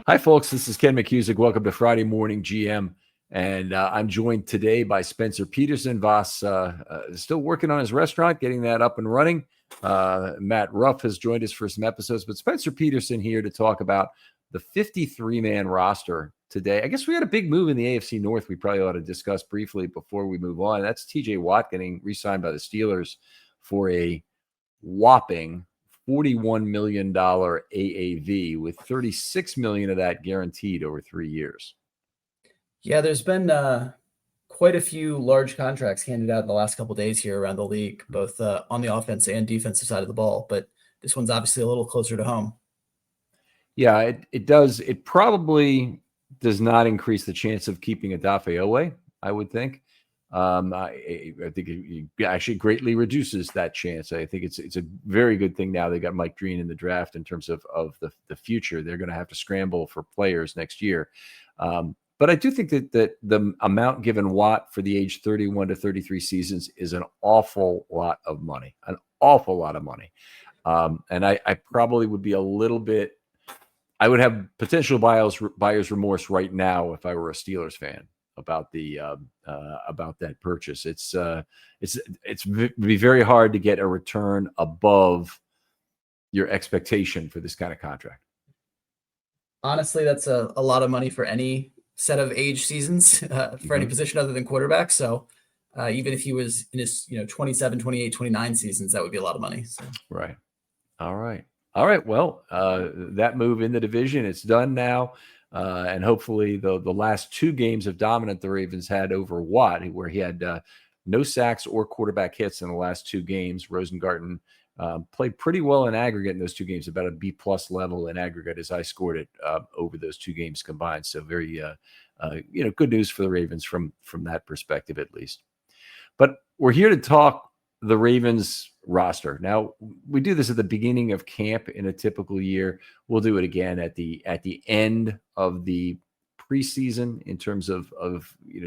Hi, folks. This is Ken McKusick. Welcome to Friday Morning GM. And I'm joined today by Spenser Peterson. Voss still working on his restaurant, getting that up and running. Matt Ruff has joined us for some episodes, but Spenser Peterson here to talk about the 53-man roster today. I guess we had a big move in the AFC North we probably ought to discuss briefly before we move on. That's TJ Watt getting re-signed by the Steelers for a whopping $41 million AAV, with $36 million of that guaranteed over 3 years. Yeah, there's been quite a few large contracts handed out in the last couple of days here around the league, both on the offense and defensive side of the ball. But this one's obviously a little closer to home. Yeah, it does. It probably does not increase the chance of keeping Odafe Owe, I would think. I think it actually greatly reduces that chance. I think it's a very good thing now they got Mike Green in the draft in terms of the future. They're going to have to scramble for players next year. But I do think that the amount given Watt for the age 31 to 33 seasons is an awful lot of money, And I probably would be a little bit, I would have potential buyer's remorse right now if I were a Steelers fan about that purchase. It's be very hard to get a return above your expectation for this kind of contract. Honestly, that's a lot of money for any set of age seasons for any position other than quarterback. So even if he was in his 27, 28, 29 seasons, that would be a lot of money. So. Right. All right. Well, that move in the division, it's done now. And hopefully the last two games of dominant the Ravens had over Watt, where he had no sacks or quarterback hits in the last two games. Rosengarten played pretty well in aggregate in those two games, about a B+ level in aggregate as I scored it over those two games combined. So very, good news for the Ravens from that perspective, at least. But we're here to talk the Ravens roster. Now, we do this at the beginning of camp in a typical year. We'll do it again at the end of the preseason in terms of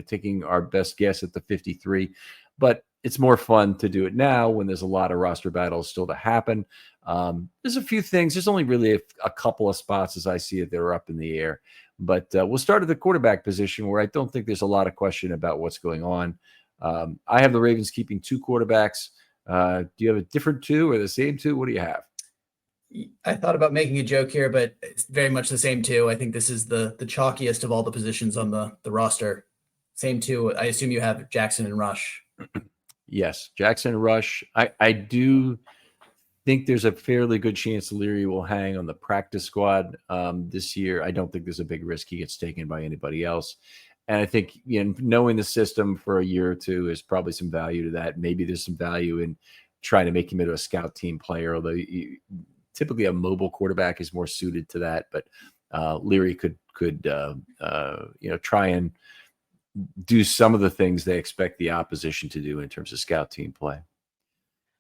taking our best guess at the 53. But it's more fun to do it now when there's a lot of roster battles still to happen. There's a few things. There's only really a couple of spots, as I see it, that are up in the air. But we'll start at the quarterback position, where I don't think there's a lot of question about what's going on. I have the Ravens keeping two quarterbacks. Do you have a different two or the same two? What do you have? I thought about making a joke here, but it's very much the same two. I think this is the chalkiest of all the positions on the roster. Same two. I assume you have Jackson and Rush. Yes, Jackson and Rush. I do think there's a fairly good chance Leary will hang on the practice squad this year. I don't think there's a big risk he gets taken by anybody else. And I think, knowing the system for a year or two is probably some value to that. Maybe there's some value in trying to make him into a scout team player, although typically a mobile quarterback is more suited to that. But Leary could try and do some of the things they expect the opposition to do in terms of scout team play.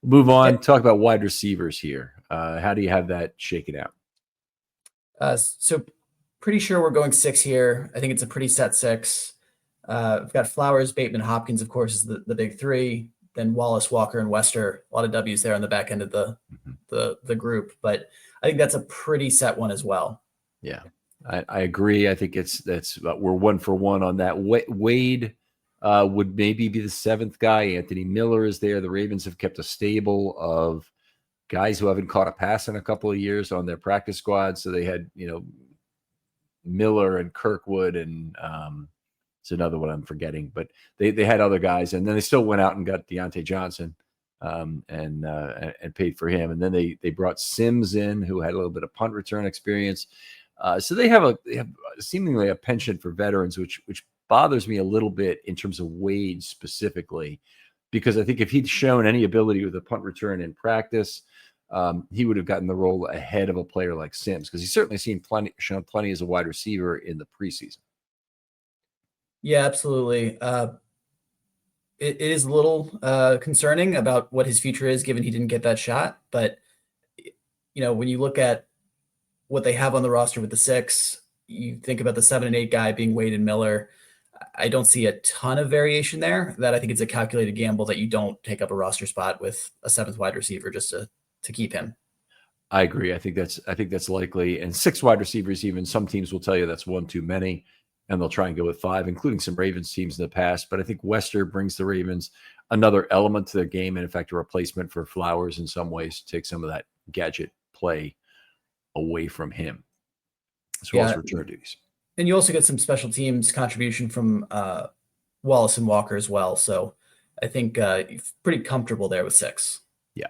Move on. Talk about wide receivers here. How do you have that shaken out? So pretty sure we're going 6 here. I think it's a pretty set 6. We've got Flowers, Bateman, Hopkins, of course, is the big 3. Then Wallace, Walker, and Wester. A lot of W's there on the back end of the group. But I think that's a pretty set one as well. Yeah, I agree. I think we're 1 for 1 on that. Wade would maybe be the 7th guy. Anthony Miller is there. The Ravens have kept a stable of guys who haven't caught a pass in a couple of years on their practice squad. So they had, Miller and Kirkwood, and it's another one I'm forgetting, but they had other guys, and then they still went out and got Deontay Johnson and paid for him, and then they brought Sims in, who had a little bit of punt return experience. So they have seemingly a penchant for veterans, which bothers me a little bit in terms of Wade specifically, because I think if he'd shown any ability with a punt return in practice, he would have gotten the role ahead of a player like Sims, because he's certainly shown plenty as a wide receiver in the preseason. Yeah, absolutely. It is a little concerning about what his future is, given he didn't get that shot. But, when you look at what they have on the roster with the 6, you think about the 7 and 8 guy being Wade and Miller. I don't see a ton of variation there. That I think it's a calculated gamble that you don't take up a roster spot with a 7th wide receiver just to keep him. I agree. I think that's likely. And 6 wide receivers, even some teams will tell you that's one too many, and they'll try and go with 5, including some Ravens teams in the past. But I think Wester brings the Ravens another element to their game, and in fact, a replacement for Flowers in some ways to take some of that gadget play away from him, as well as Yeah, return duties. and you also get some special teams contribution from Wallace and Walker as well. So I think you're pretty comfortable there with 6. Yeah.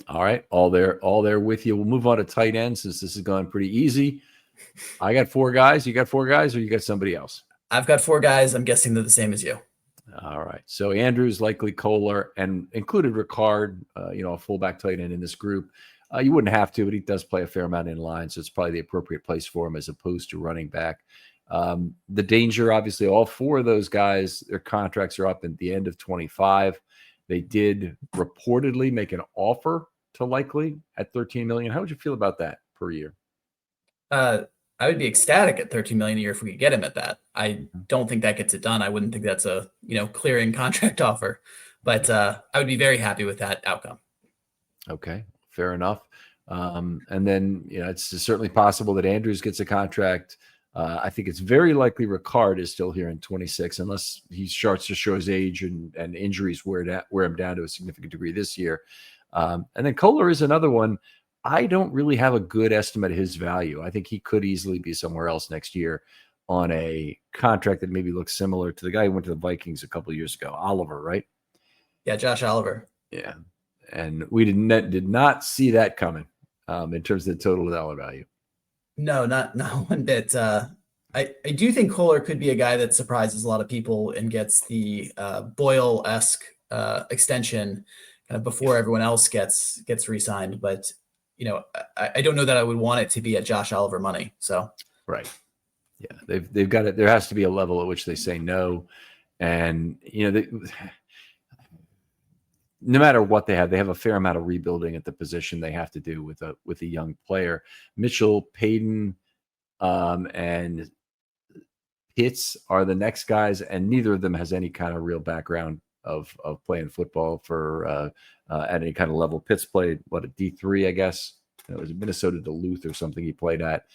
All right. All there with you. We'll move on to tight end since this has gone pretty easy. I got 4 guys. You got 4 guys, or you got somebody else? I've got 4 guys. I'm guessing they're the same as you. All right. So Andrews, likely Kohler, and included Ricard, a fullback tight end in this group. You wouldn't have to, but he does play a fair amount in line, so it's probably the appropriate place for him as opposed to running back. The danger, obviously, all 4 of those guys, their contracts are up at the end of 25. They did reportedly make an offer to likely at $13 million. How would you feel about that per year? I would be ecstatic at $13 million a year if we could get him at that. I don't think that gets it done. I wouldn't think that's a clearing contract offer, but I would be very happy with that outcome. Okay, fair enough. And then it's certainly possible that Andrews gets a contract. I think it's very likely Ricard is still here in 26, unless he starts to show his age and injuries wear him down to a significant degree this year. And then Kohler is another one. I don't really have a good estimate of his value. I think he could easily be somewhere else next year on a contract that maybe looks similar to the guy who went to the Vikings a couple of years ago, Oliver, right? Yeah, Josh Oliver. Yeah, and we did not see that coming in terms of the total dollar value. No, not one bit. I do think Kohler could be a guy that surprises a lot of people and gets the Boyle-esque extension kind of before everyone else gets re-signed. But I don't know that I would want it to be at Josh Oliver money. So right, yeah, they've got it. There has to be a level at which they say no, and no matter what they have a fair amount of rebuilding at the position they have to do with a young player. Mitchell, Payton, and Pitts are the next guys, and neither of them has any kind of real background of playing football for at any kind of level. Pitts played a D3, I guess. It was Minnesota Duluth or something he played at,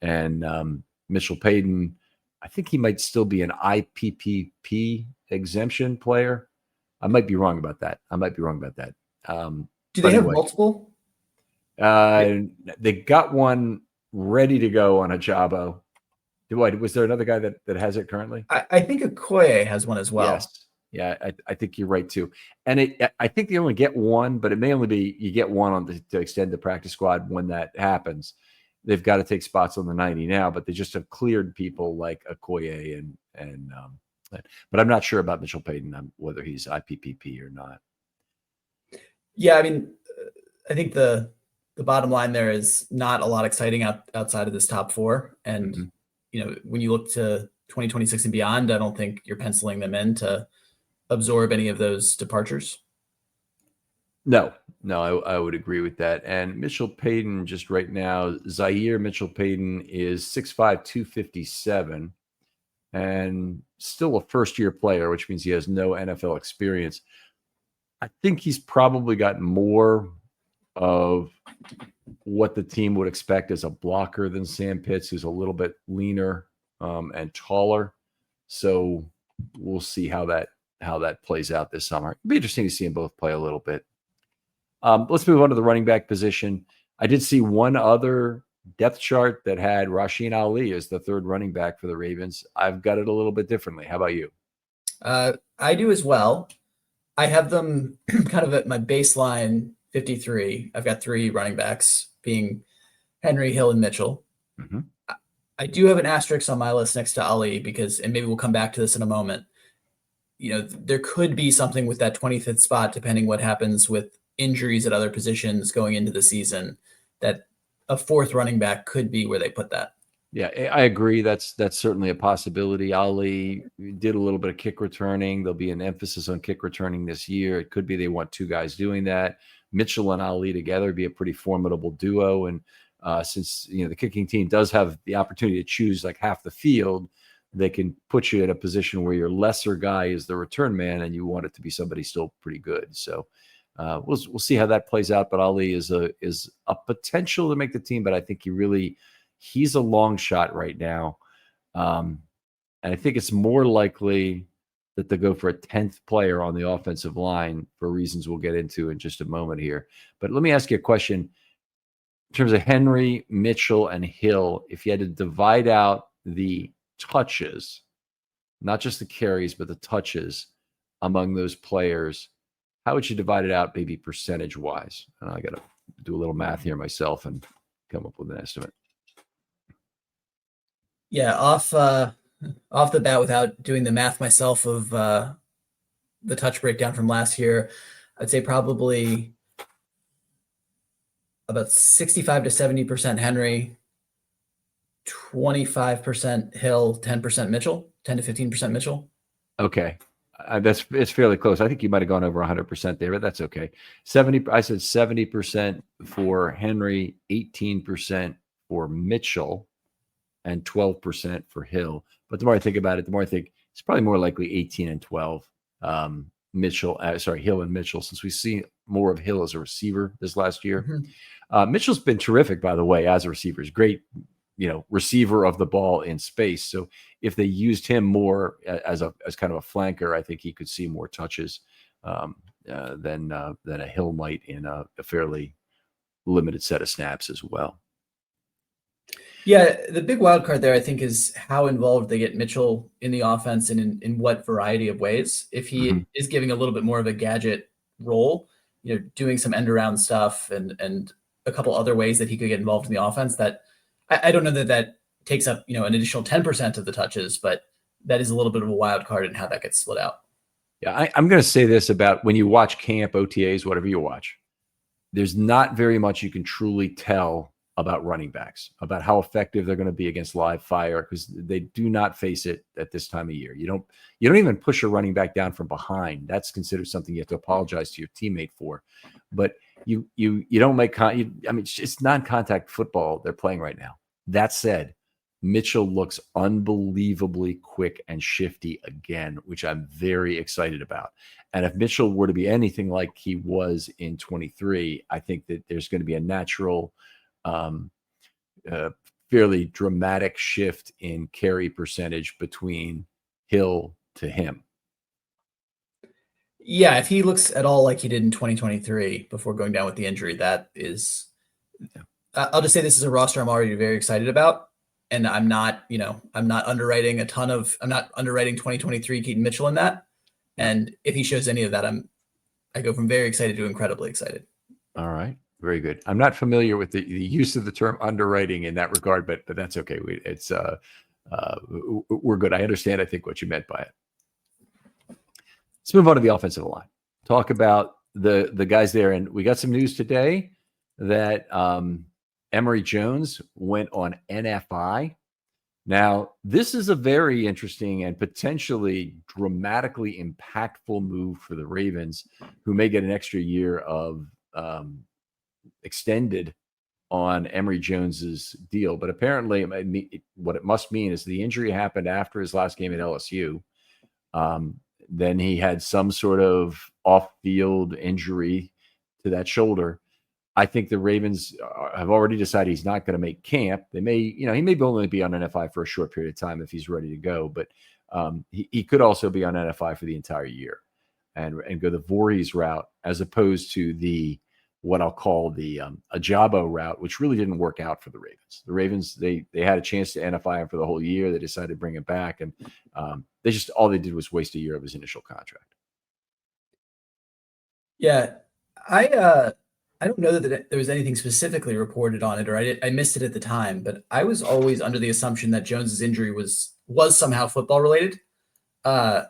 and Mitchell Payton, I think he might still be an IPPP exemption player. I might be wrong about that. Do they have multiple? They got one ready to go on a Jabo. Was there another guy that has it currently? I think Okoye has one as well. Yes. Yeah, I think you're right too. And I think they only get one, but it may only be you get one to extend the practice squad when that happens. They've got to take spots on the 90 now, but they just have cleared people like Okoye and but I'm not sure about Mitchell Payton, whether he's IPPP or not. Yeah, I mean, I think the bottom line there is not a lot exciting outside of this top 4. And, when you look to 2026 and beyond, I don't think you're penciling them in to absorb any of those departures. No, I would agree with that. And Mitchell Payton, just right now, Zaire Mitchell Payton is 6'5", 257. And still a first-year player, which means he has no NFL experience. I think he's probably got more of what the team would expect as a blocker than Sam Pitts, who's a little bit leaner and taller. So we'll see how that plays out this summer. It'll be interesting to see them both play a little bit. Let's move on to the running back position. I did see one other depth chart that had Rasheen Ali as the 3rd running back for the Ravens. I've got it a little bit differently. How about you? I do as well. I have them kind of at my baseline 53. I've got 3 running backs being Henry, Hill, and Mitchell. Mm-hmm. I do have an asterisk on my list next to Ali because, and maybe we'll come back to this in a moment, there could be something with that 25th spot, depending what happens with injuries at other positions going into the season, that a 4th running back could be where they put that. Yeah, I agree. That's certainly a possibility. Ali did a little bit of kick returning. There'll be an emphasis on kick returning this year. It could be they want 2 guys doing that. Mitchell and Ali together be a pretty formidable duo. And since the kicking team does have the opportunity to choose like half the field, they can put you in a position where your lesser guy is the return man, and you want it to be somebody still pretty good. So we'll see how that plays out. But Ali is a potential to make the team, but I think he's a long shot right now. And I think it's more likely that they go for a 10th player on the offensive line for reasons we'll get into in just a moment here. But let me ask you a question. In terms of Henry, Mitchell, and Hill, if you had to divide out the touches, not just the carries, but the touches among those players, how would you divide it out, maybe percentage-wise? And I got to do a little math here myself and come up with an estimate. Yeah, off the bat, without doing the math myself of the touch breakdown from last year, I'd say probably about 65 to 70% Henry, 25% Hill, 10% Mitchell, 10 to 15% Mitchell. Okay. It's fairly close. I think you might have gone over 100% there, but that's okay. I said 70% for Henry, 18% for Mitchell, and 12% for Hill. But the more I think about it, the more I think it's probably more likely 18 and 12. Hill and Mitchell, since we see more of Hill as a receiver this last year. Mm-hmm. Mitchell's been terrific, by the way, as a receiver. He's great, receiver of the ball in space. So if they used him more as kind of a flanker, I think he could see more touches than a Hill might in a fairly limited set of snaps as well. Yeah, the big wild card there, I think, is how involved they get Mitchell in the offense and in what variety of ways. If he is giving a little bit more of a gadget role, doing some end around stuff and a couple other ways that he could get involved in the offense, that I don't know that takes up, an additional 10% of the touches, but that is a little bit of a wild card in how that gets split out. Yeah, I'm going to say this about when you watch camp, OTAs, whatever you watch, there's not very much you can truly tell about running backs, about how effective they're going to be against live fire, because they do not face it at this time of year. You don't even push a running back down from behind. That's considered something you have to apologize to your teammate for. But you don't make it's non-contact football they're playing right now. That said, Mitchell looks unbelievably quick and shifty again, which I'm very excited about. And if Mitchell were to be anything like he was in 23, I think that there's going to be a natural fairly dramatic shift in carry percentage between Hill to him. Yeah, if he looks at all like he did in 2023 before going down with the injury, that is, I'll just say this is a roster I'm already very excited about. And I'm not underwriting 2023 Keaton Mitchell in that. And if he shows any of that, I go from very excited to incredibly excited. All right. Very good. I'm not familiar with the use of the term underwriting in that regard, but that's okay. We're good. I understand, I think, what you meant by it. Let's move on to the offensive line. Talk about the guys there. And we got some news today that Emory Jones went on NFI. Now, this is a very interesting and potentially dramatically impactful move for the Ravens, who may get an extra year of extended on Emory Jones's deal. But apparently what it must mean is the injury happened after his last game at LSU. Then he had some sort of off-field injury to that shoulder. I think the Ravens have already decided he's not going to make camp. They may, he may only be on NFI for a short period of time if he's ready to go, but he could also be on NFI for the entire year and go the Voorhees route as opposed to what I'll call the Ajabo route, which really didn't work out for the Ravens. The Ravens, they had a chance to NFI him for the whole year. They decided to bring him back, and all they did was waste a year of his initial contract. Yeah, I don't know that there was anything specifically reported on it, or I missed it at the time, but I was always under the assumption that Jones's injury was somehow football related. I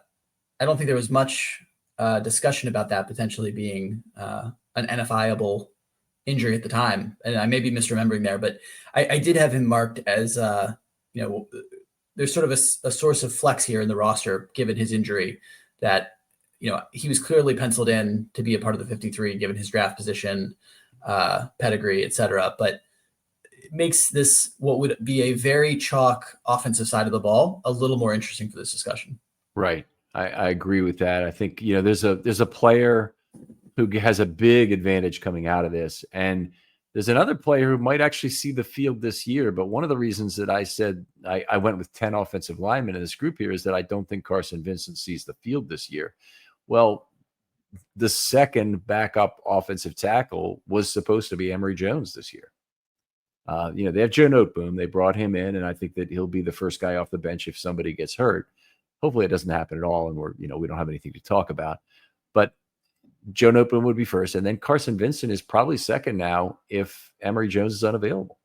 don't think there was much discussion about that potentially being an NFI-able injury at the time, and I may be misremembering there, but I did have him marked as there's sort of a source of flex here in the roster given his injury that he was clearly penciled in to be a part of the 53 given his draft position, pedigree, etc. But it makes this what would be a very chalk offensive side of the ball a little more interesting for this discussion. Right. I agree with that. I think there's a player who has a big advantage coming out of this. And there's another player who might actually see the field this year. But one of the reasons that I said I went with 10 offensive linemen in this group here is that I don't think Carson Vincent sees the field this year. Well, the second backup offensive tackle was supposed to be Emory Jones this year. They have Joe Noteboom. They brought him in, and I think that he'll be the first guy off the bench if somebody gets hurt. Hopefully it doesn't happen at all, and we don't have anything to talk about. But Joe Noteboom would be first, and then Carson Vincent is probably second now if Emory Jones is unavailable.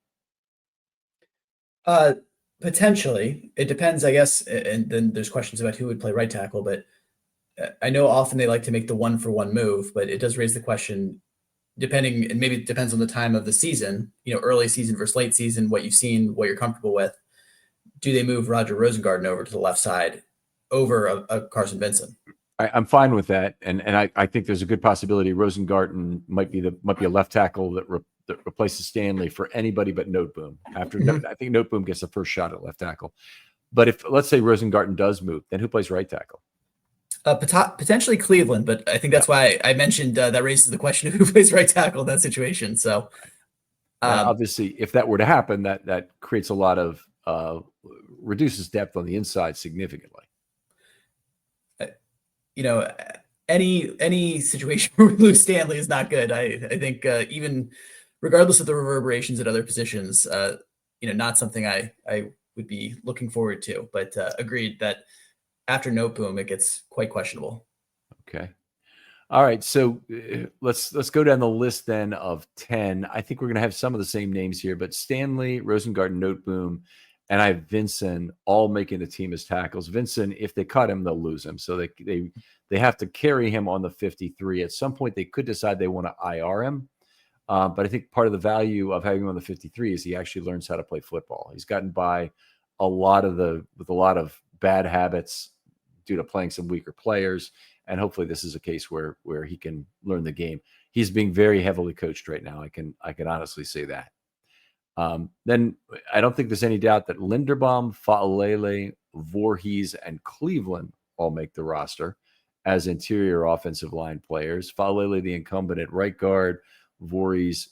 Potentially. It depends, I guess, and then there's questions about who would play right tackle, but I know often they like to make the one-for-one move, but it does raise the question, depending, and maybe it depends on the time of the season, early season versus late season, what you've seen, what you're comfortable with. Do they move Roger Rosengarten over to the left side over a Carson Vincent? I'm fine with that, and I think there's a good possibility Rosengarten might be a left tackle that replaces Stanley for anybody but Noteboom. I think Noteboom gets the first shot at left tackle. But if, let's say, Rosengarten does move, then who plays right tackle? Potentially Cleveland, but I think that's why I mentioned that raises the question of who plays right tackle in that situation. So, obviously, if that were to happen, that creates a lot of reduces depth on the inside significantly. Any situation where we lose Stanley is not good. I think even regardless of the reverberations at other positions, not something I would be looking forward to. But agreed that after Noteboom, it gets quite questionable. Okay. All right. So let's go down the list then of 10. I think we're going to have some of the same names here, but Stanley, Rosengarten, Noteboom, and I have Vincent all making the team as tackles. Vincent, if they cut him, they'll lose him. So they have to carry him on the 53. At some point, they could decide they want to IR him. But I think part of the value of having him on the 53 is he actually learns how to play football. He's gotten by with a lot of bad habits due to playing some weaker players. And hopefully this is a case where he can learn the game. He's being very heavily coached right now. I can honestly say that. Then I don't think there's any doubt that Linderbaum, Faalele, Voorhees, and Cleveland all make the roster as interior offensive line players. Faalele, the incumbent at right guard, Voorhees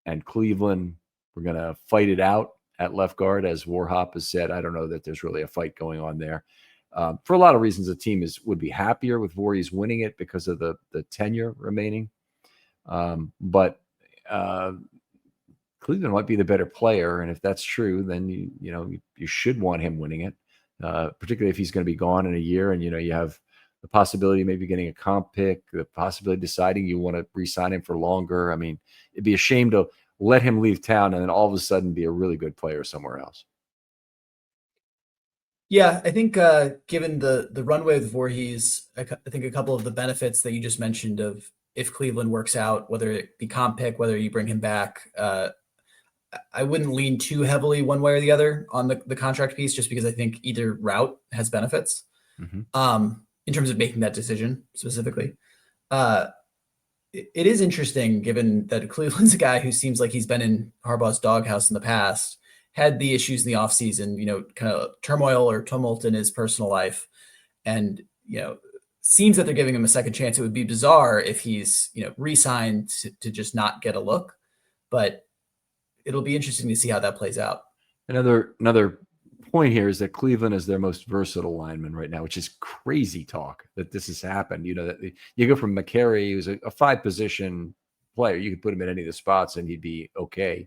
and Cleveland, we're going to fight it out at left guard, as Warhop has said. I don't know that there's really a fight going on there. For a lot of reasons, the team would be happier with Voorhees winning it because of the tenure remaining. But Cleveland might be the better player, and if that's true, then you should want him winning it, particularly if he's going to be gone in a year, and you have the possibility of maybe getting a comp pick, the possibility of deciding you want to re-sign him for longer. I mean, it'd be a shame to let him leave town and then all of a sudden be a really good player somewhere else. Yeah, I think given the runway with Voorhees, I think a couple of the benefits that you just mentioned of if Cleveland works out, whether it be comp pick, whether you bring him back, I wouldn't lean too heavily one way or the other on the contract piece, just because I think either route has benefits. Mm-hmm. In terms of making that decision specifically. It is interesting given that Cleveland's a guy who seems like he's been in Harbaugh's doghouse in the past, had the issues in the offseason, kind of turmoil or tumult in his personal life. And, seems that they're giving him a second chance. It would be bizarre if he's, re-signed to just not get a look, but it'll be interesting to see how that plays out. Another point here is that Cleveland is their most versatile lineman right now, which is crazy talk that this has happened. That you go from McCary, who's a 5-position player, you could put him in any of the spots and he'd be okay.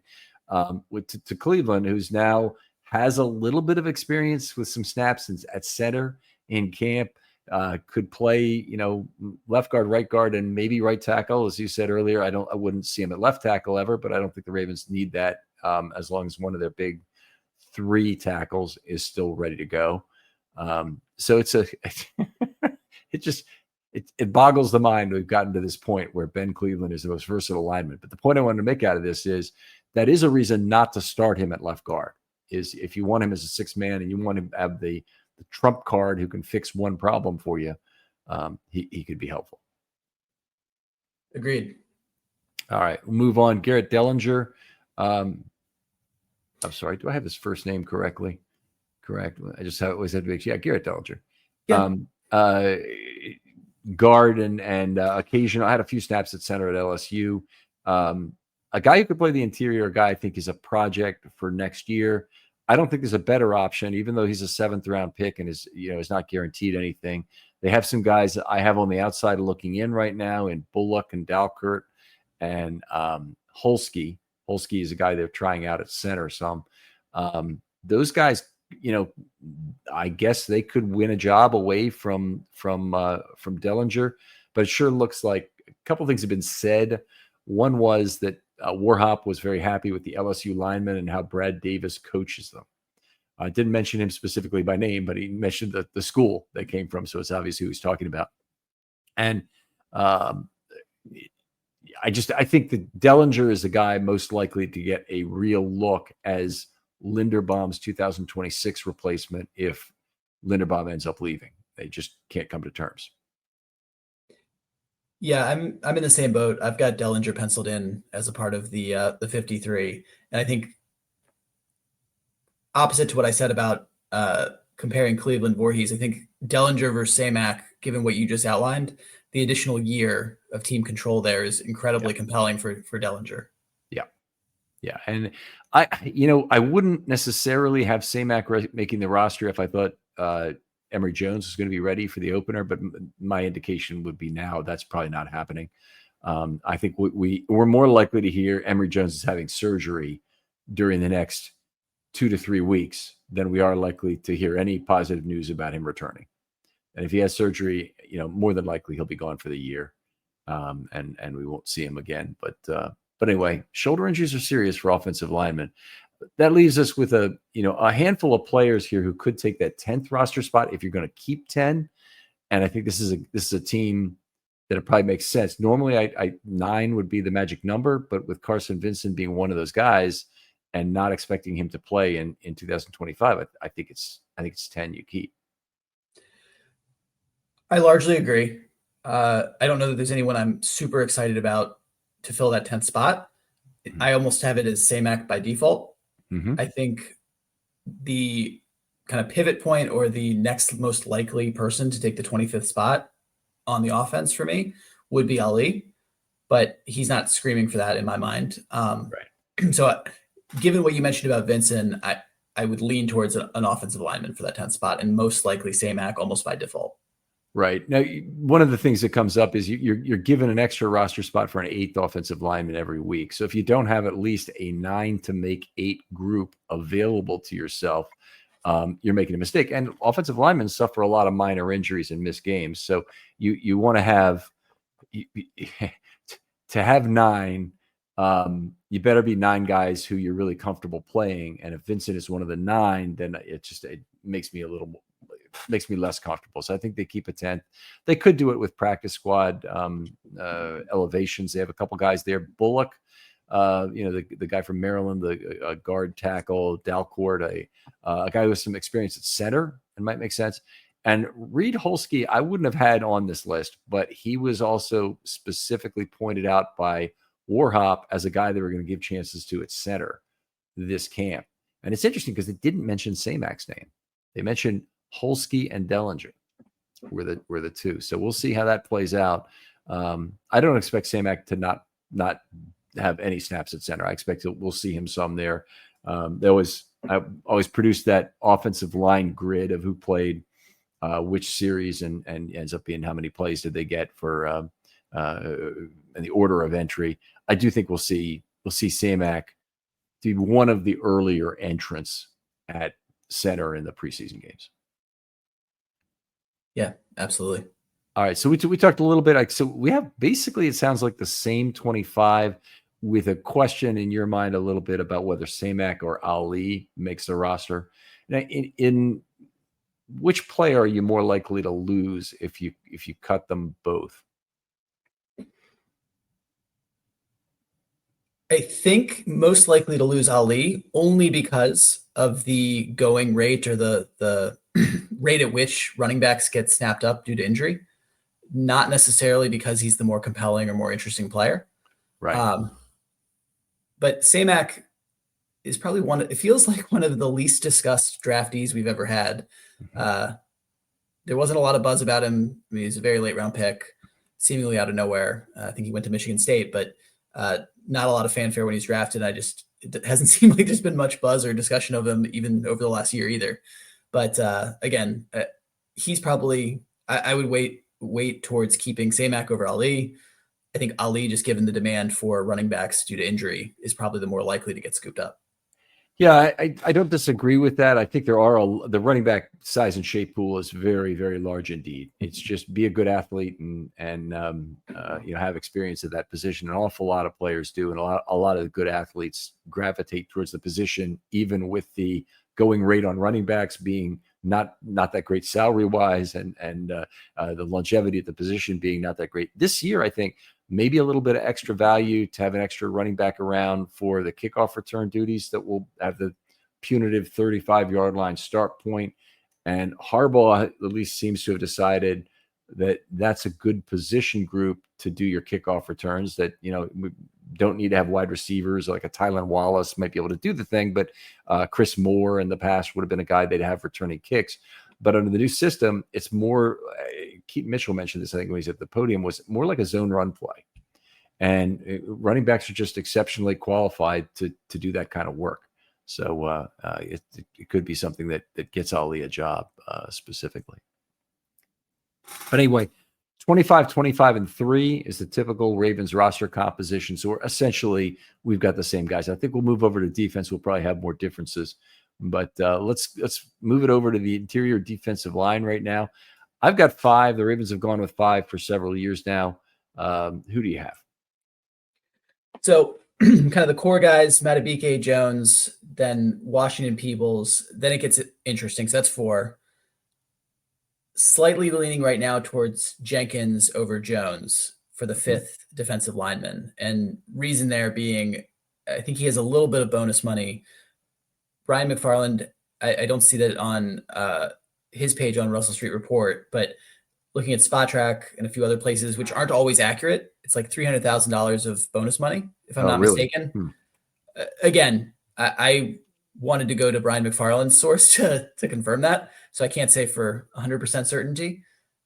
To Cleveland, who's now has a little bit of experience with some snaps at center in camp, could play, left guard, right guard, and maybe right tackle. As you said earlier, I wouldn't see him at left tackle ever, but I don't think the Ravens need that as long as one of their big 3 tackles is still ready to go. So it boggles the mind. We've gotten to this point where Ben Cleveland is the most versatile lineman. But the point I wanted to make out of this is that is a reason not to start him at left guard. Is if you want him as a 6th man and you want him to have the trump card who can fix one problem for you, he could be helpful. Agreed. All right, we'll move on. Garrett Dellinger. I'm sorry, do I have his first name correctly? Correct. I just always had to make sure. Yeah, Garrett Dellinger. Yeah. guard and occasional. I had a few snaps at center at LSU. A guy who could play the interior guy, I think, is a project for next year. I don't think there's a better option, even though he's a 7th round pick and is not guaranteed anything. They have some guys that I have on the outside looking in right now in Bullock and Dalkert and Holsky. Holsky is a guy they're trying out at center some. Those guys, I guess they could win a job away from Dellinger, but it sure looks like a couple things have been said. One was that Warhop was very happy with the LSU linemen and how Brad Davis coaches them. I didn't mention him specifically by name, but he mentioned the school they came from, so it's obvious who he's talking about. And I think that Dellinger is the guy most likely to get a real look as Linderbaum's 2026 replacement if Linderbaum ends up leaving. They just can't come to terms. Yeah, I'm in the same boat. I've got Dellinger penciled in as a part of the 53, and I think opposite to what I said about comparing Cleveland Voorhees, I think Dellinger versus Samac, given what you just outlined, the additional year of team control there is incredibly compelling for Dellinger. Yeah, and I wouldn't necessarily have Samac making the roster if I thought Emory Jones was going to be ready for the opener, but my indication would be now that's probably not happening. I think we're more likely to hear Emory Jones is having surgery during the next 2 to 3 weeks than we are likely to hear any positive news about him returning. And if he has surgery, more than likely he'll be gone for the year, and we won't see him again. But anyway, shoulder injuries are serious for offensive linemen. That leaves us with a handful of players here who could take that 10th roster spot if you're going to keep 10. And I think this is a team that it probably makes sense. Normally, 9 would be the magic number, but with Carson Vincent being one of those guys and not expecting him to play in 2025, I think it's 10 you keep. I largely agree. I don't know that there's anyone I'm super excited about to fill that 10th spot. Mm-hmm. I almost have it as Samac by default. Mm-hmm. I think the kind of pivot point or the next most likely person to take the 25th spot on the offense for me would be Ali, but he's not screaming for that in my mind. Right. So given what you mentioned about Vincent, I would lean towards an offensive lineman for that 10th spot and most likely Samac almost by default. Right. Now, one of the things that comes up is you're given an extra roster spot for an 8th offensive lineman every week. So if you don't have at least a 9 to make 8 group available to yourself, you're making a mistake. And offensive linemen suffer a lot of minor injuries and missed games. So you want to have to have 9. You better be 9 guys who you're really comfortable playing. And if Vincent is one of the 9, then it makes me less comfortable. So I think they keep a 10th. They could do it with practice squad elevations. They have a couple guys there. Bullock, the guy from Maryland, the guard tackle, Dalcourt, a guy with some experience at center, and might make sense. And Reed Holsky, I wouldn't have had on this list, but he was also specifically pointed out by Warhop as a guy they were going to give chances to at center this camp. And it's interesting because they didn't mention Samac's name. They mentioned Holsky and Dellinger were the 2. So we'll see how that plays out. I don't expect Samac to not have any snaps at center. I expect we'll see him some there. I always produced that offensive line grid of who played which series and ends up being how many plays did they get for in the order of entry. I do think we'll see Samac be one of the earlier entrants at center in the preseason games. Yeah, absolutely. All right. So we talked a little bit. So we have basically, it sounds like the same 25 with a question in your mind a little bit about whether Samac or Ali makes the roster. Now, in which player are you more likely to lose if you cut them both? I think most likely to lose Ali only because of the going rate or the rate at which running backs get snapped up due to injury, not necessarily because he's the more compelling or more interesting player. Right. But Samac is probably it feels like one of the least discussed draftees we've ever had. there wasn't a lot of buzz about him. I mean, he's a very late round pick, seemingly out of nowhere. I think he went to Michigan State, but not a lot of fanfare when he's drafted. It hasn't seemed like there's been much buzz or discussion of him even over the last year either. But again, he's probably, I would wait towards keeping Samac over Ali. I think Ali, just given the demand for running backs due to injury, is probably the more likely to get scooped up. Yeah, I don't disagree with that. I think there are the running back size and shape pool is very, very large indeed. It's just be a good athlete and have experience at that position. An awful lot of players do, and a lot of good athletes gravitate towards the position, even with the going rate on running backs being not that great salary wise, and the longevity at the position being not that great. This year, I think maybe a little bit of extra value to have an extra running back around for the kickoff return duties that will have the punitive 35-yard line start point. And Harbaugh at least seems to have decided that that's a good position group to do your kickoff returns, that, we don't need to have wide receivers like a Tylan Wallace might be able to do the thing, but Chris Moore in the past would have been a guy they'd have returning kicks. But under the new system, it's more, Keaton Mitchell mentioned this, I think, when he's at the podium, was more like a zone run play. And running backs are just exceptionally qualified to do that kind of work. So it could be something that gets Ali a job specifically. But anyway, 25, 25, and 3 is the typical Ravens roster composition. So we've got the same guys. I think we'll move over to defense. We'll probably have more differences. But let's move it over to the interior defensive line right now. I've got 5. The Ravens have gone with 5 for several years now. Who do you have? So kind of the core guys, Matabike, Jones, then Washington, Peebles. Then it gets interesting. So that's 4. Slightly leaning right now towards Jenkins over Jones for the 5th defensive lineman. And reason there being, I think he has a little bit of bonus money. Brian McFarland, I don't see that on his page on Russell Street Report, but looking at Spot Track and a few other places, which aren't always accurate, it's like $300,000 of bonus money, if I'm not mistaken. Again, I wanted to go to Brian McFarland's source to confirm that, so I can't say for 100% certainty,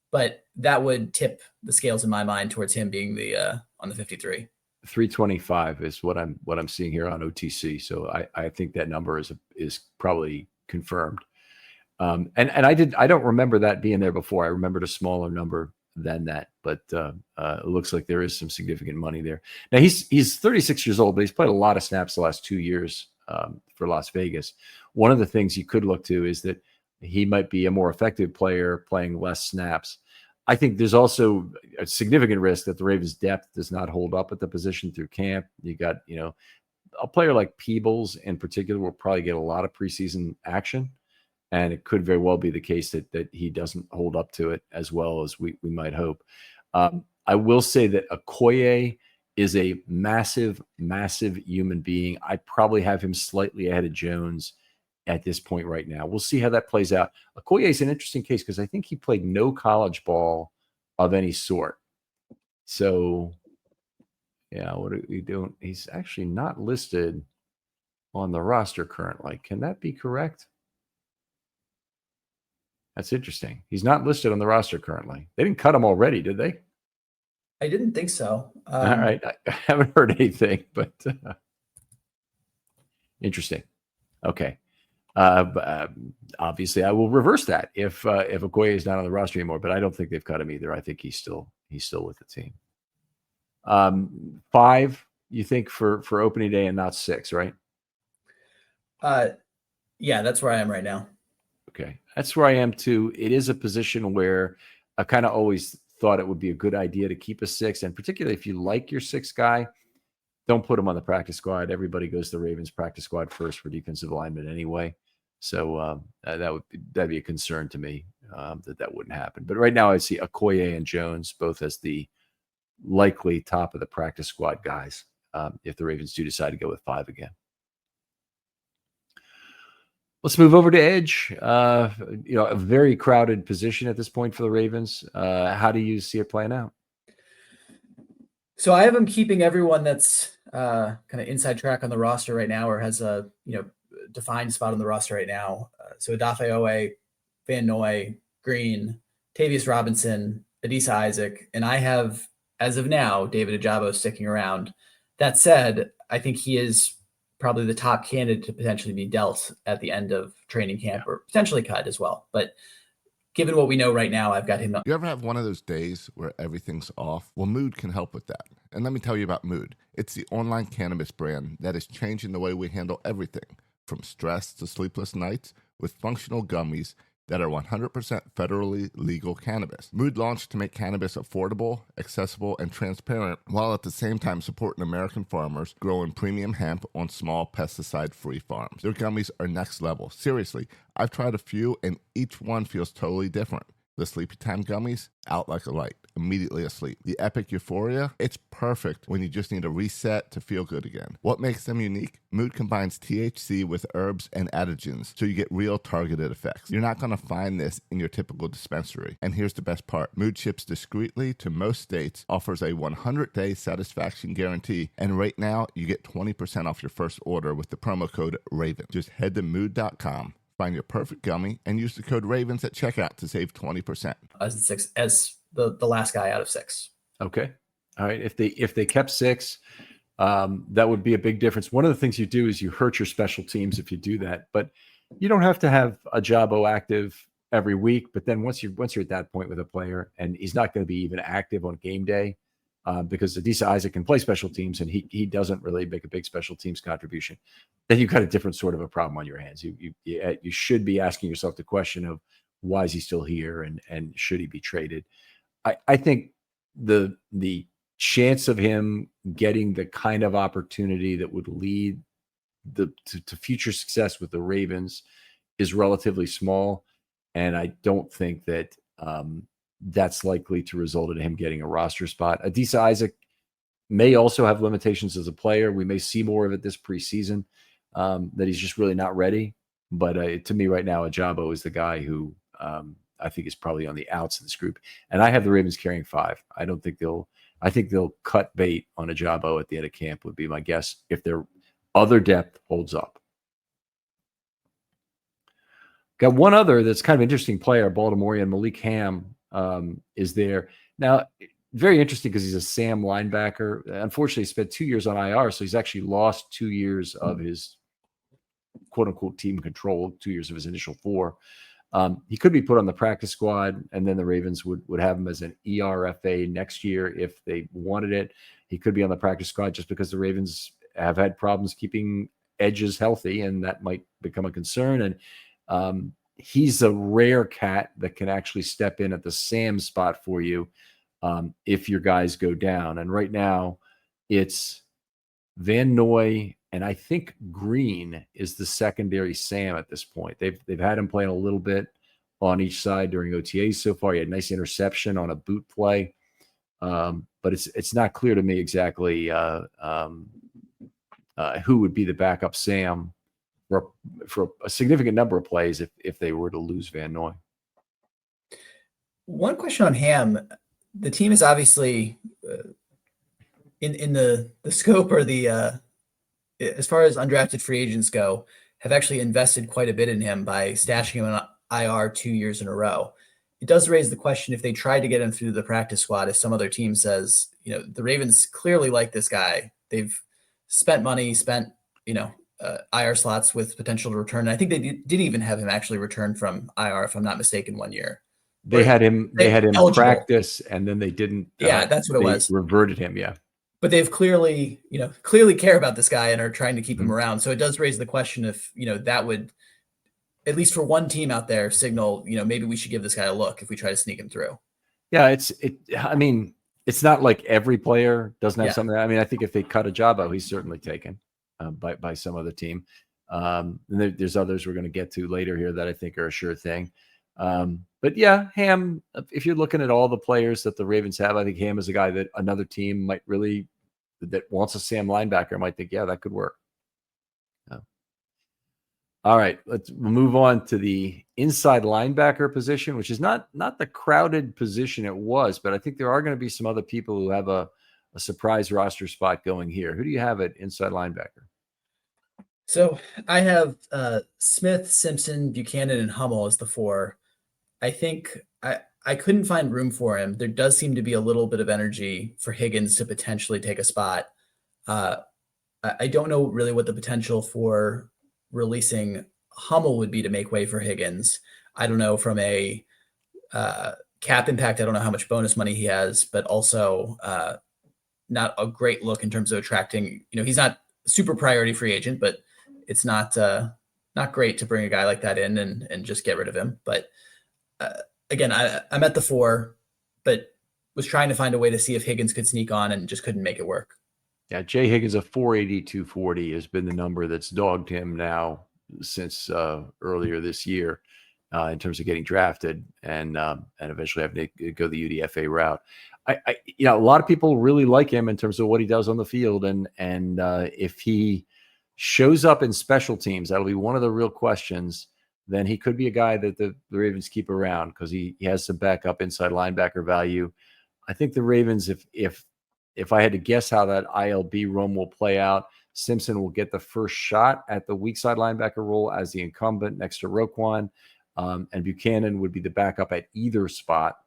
but that would tip the scales in my mind towards him being the on the 53. 325 is what I'm seeing here on OTC. So I think that number is probably confirmed. And I don't remember that being there before. I remembered a smaller number than that, but it looks like there is some significant money there. Now he's 36 years old, but he's played a lot of snaps the last 2 years for Las Vegas. One of the things you could look to is that he might be a more effective player playing less snaps. I think there's also a significant risk that the Ravens' depth does not hold up at the position through camp. You got, a player like Peebles in particular will probably get a lot of preseason action, and it could very well be the case that he doesn't hold up to it as well as we might hope. I will say that Okoye is a massive, massive human being. I probably have him slightly ahead of Jones at this point right now. We'll see how that plays out. Okoye is an interesting case because I think he played no college ball of any sort. So, yeah, what are we doing? He's actually not listed on the roster currently. Can that be correct? That's interesting. He's not listed on the roster currently. They didn't cut him already, did they? I didn't think so. All right. I haven't heard anything, but interesting. Okay. Obviously, I will reverse that if Okoye is not on the roster anymore, but I don't think they've cut him either. I think he's still with the team. 5, you think for opening day and not 6, right? Yeah, that's where I am right now. Okay, that's where I am too. It is a position where I kind of always thought it would be a good idea to keep a 6, and particularly if you like your 6 guy, don't put him on the practice squad. Everybody goes to the Ravens practice squad first for defensive linemen anyway. So that'd be a concern to me that wouldn't happen. But right now I see Okoye and Jones both as the likely top of the practice squad guys if the Ravens do decide to go with 5 again. Let's move over to edge. A very crowded position at this point for the Ravens. How do you see it playing out? So I have them keeping everyone that's kind of inside track on the roster right now, or has a defined spot on the roster right now. So Odafe Owe, Van Noy, Green, Tavius Robinson, Adisa Isaac, and I have, as of now, David Ojabo sticking around. That said, I think he is probably the top candidate to potentially be dealt at the end of training camp, or potentially cut as well. But given what we know right now, I've got him. You ever have one of those days where everything's off? Well, Mood can help with that. And let me tell you about Mood. It's the online cannabis brand that is changing the way we handle everything, from stress to sleepless nights, with functional gummies that are 100% federally legal cannabis. Mood launched to make cannabis affordable, accessible, and transparent, while at the same time supporting American farmers growing premium hemp on small pesticide-free farms. Their gummies are next level. Seriously, I've tried a few, and each one feels totally different. The Sleepy Time gummies, out like a light, immediately asleep. The Epic Euphoria, it's perfect when you just need a reset to feel good again. What makes them unique? Mood combines THC with herbs and adaptogens, so you get real targeted effects. You're not going to find this in your typical dispensary. And here's the best part. Mood ships discreetly to most states, offers a 100-day satisfaction guarantee, and right now you get 20% off your first order with the promo code RAVEN. Just head to mood.com. Find your perfect gummy and use the code RAVENS at checkout to save 20%. As the last guy out of 6. Okay. All right. If they kept 6, that would be a big difference. One of the things you do is you hurt your special teams if you do that, but you don't have to have a Ojabo active every week. But then once you're at that point with a player and he's not going to be even active on game day, because Adisa Isaac can play special teams and he doesn't really make a big special teams contribution, then you've got a different sort of a problem on your hands. You should be asking yourself the question of why is he still here and should he be traded? I think the chance of him getting the kind of opportunity that would lead to future success with the Ravens is relatively small, and I don't think that that's likely to result in him getting a roster spot. Adisa Isaac may also have limitations as a player. We may see more of it this preseason, that he's just really not ready. But to me right now, Ojabo is the guy who I think is probably on the outs of this group. And I have the Ravens carrying 5. I think they'll cut bait on Ojabo at the end of camp would be my guess if their other depth holds up. Got one other that's kind of interesting player, Baltimorean Malik Ham is there. Now, very interesting because he's a Sam linebacker. Unfortunately, he spent 2 years on IR, so he's actually lost 2 years of his quote-unquote team control, 2 years of his initial 4. He could be put on the practice squad, and then the Ravens would have him as an ERFA next year if they wanted it. He could be on the practice squad just because the Ravens have had problems keeping edges healthy, and that might become a concern. And he's a rare cat that can actually step in at the Sam spot for you if your guys go down. And right now, it's Van Noy and I think Green is the secondary Sam at this point. They've had him playing a little bit on each side during OTAs so far. He had a nice interception on a boot play, but it's not clear to me exactly who would be the backup Sam for a significant number of plays if they were to lose Van Noy. One question on Ham: the team is obviously in the scope or the as far as undrafted free agents go, have actually invested quite a bit in him by stashing him on IR 2 years in a row. It does raise the question if they tried to get him through the practice squad, if some other team says, the Ravens clearly like this guy. They've spent money, IR slots with potential to return. And I think they didn't even have him actually return from IR, if I'm not mistaken, 1 year. They had him eligible. Practice, and then they didn't. Yeah, that's what it was. Reverted him, yeah. But they've clearly care about this guy and are trying to keep him around. So it does raise the question if, that would, at least for one team out there, signal, maybe we should give this guy a look if we try to sneak him through. Yeah, it's not like every player doesn't have something. I think if they cut Ojabo, he's certainly taken by some other team. And there's others we're going to get to later here that I think are a sure thing. But yeah, Ham, if you're looking at all the players that the Ravens have, I think Ham is a guy that another team might really, that wants a Sam linebacker, might think, yeah, that could work. All right, we'll move on to the inside linebacker position, which is not the crowded position it was, but I think there are going to be some other people who have a surprise roster spot going here. Who do you have at inside linebacker? So I have Smith, Simpson, Buchanan, and Hummel as the 4. I think I I couldn't find room for him. There does seem to be a little bit of energy for Higgins to potentially take a spot. I don't know really what the potential for releasing Hummel would be to make way for Higgins. I don't know from a cap impact. I don't know how much bonus money he has, but also not a great look in terms of attracting. He's not super priority free agent, but it's not great to bring a guy like that in and just get rid of him. But again, I'm at the 4, but was trying to find a way to see if Higgins could sneak on and just couldn't make it work. Yeah, Jay Higgins, a 480, 240 has been the number that's dogged him now since earlier this year in terms of getting drafted and eventually having to go the UDFA route. A lot of people really like him in terms of what he does on the field, and if he shows up in special teams, that'll be one of the real questions. Then he could be a guy that the Ravens keep around because he has some backup inside linebacker value. I think the Ravens, if I had to guess how that ILB roam will play out, Simpson will get the first shot at the weak side linebacker role as the incumbent next to Roquan, and Buchanan would be the backup at either spot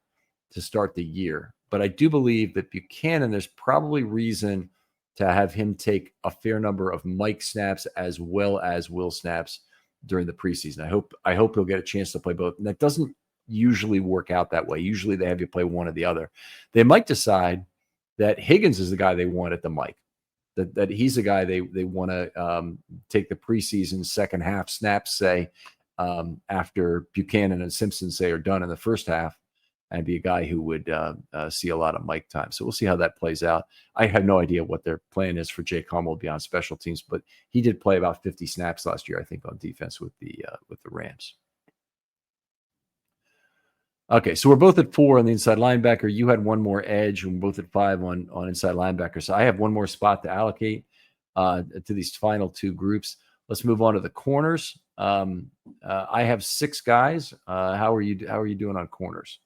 to start the year. But I do believe that Buchanan, there's probably reason to have him take a fair number of Mike snaps as well as Will snaps during the preseason. I hope he'll get a chance to play both. And that doesn't usually work out that way. Usually they have you play one or the other. They might decide that Higgins is the guy they want at the Mike, that he's the guy they want to take the preseason second half snaps, say, after Buchanan and Simpson, say, are done in the first half, and be a guy who would see a lot of Mike time. So we'll see how that plays out. I have no idea what their plan is for Jake Hummel beyond special teams, but he did play about 50 snaps last year, I think, on defense with the Rams. Okay, so we're both at 4 on the inside linebacker. You had one more edge, and we're both at 5 on inside linebacker. So I have one more spot to allocate to these final 2 groups. Let's move on to the corners. I have 6 guys. How are you doing on corners?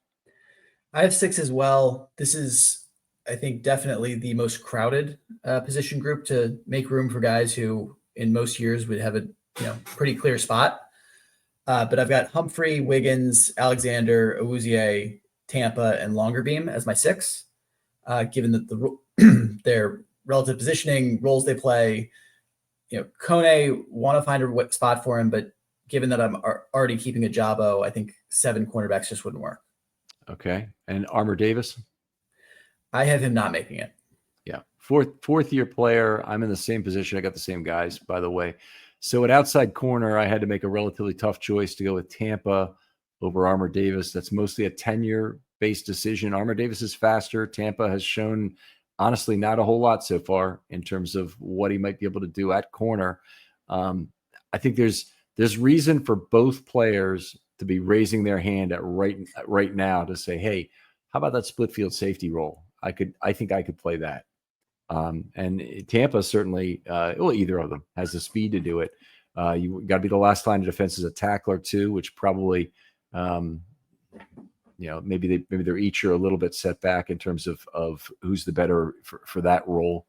I have 6 as well. This is, I think, definitely the most crowded position group to make room for guys who in most years would have a pretty clear spot. But I've got Humphrey, Wiggins, Alexander, Awuzie, Tampa, and Longerbeam as my 6, given that their relative positioning, roles they play. Kone, want to find a spot for him, but given that I'm already keeping a Jabo, I think 7 cornerbacks just wouldn't work. Okay. And Armour Davis? I have him not making it. Yeah. Fourth year player. I'm in the same position. I got the same guys, by the way. So at outside corner, I had to make a relatively tough choice to go with Tampa over Armour Davis. That's mostly a tenure-based decision. Armour Davis is faster. Tampa has shown, honestly, not a whole lot so far in terms of what he might be able to do at corner. I think there's reason for both players to be raising their hand at right now to say, hey, how about that split field safety role? I think I could play that. And Tampa certainly, either of them has the speed to do it. You got to be the last line of defense as a tackler too, which probably, maybe they're each are a little bit set back in terms of who's the better for that role.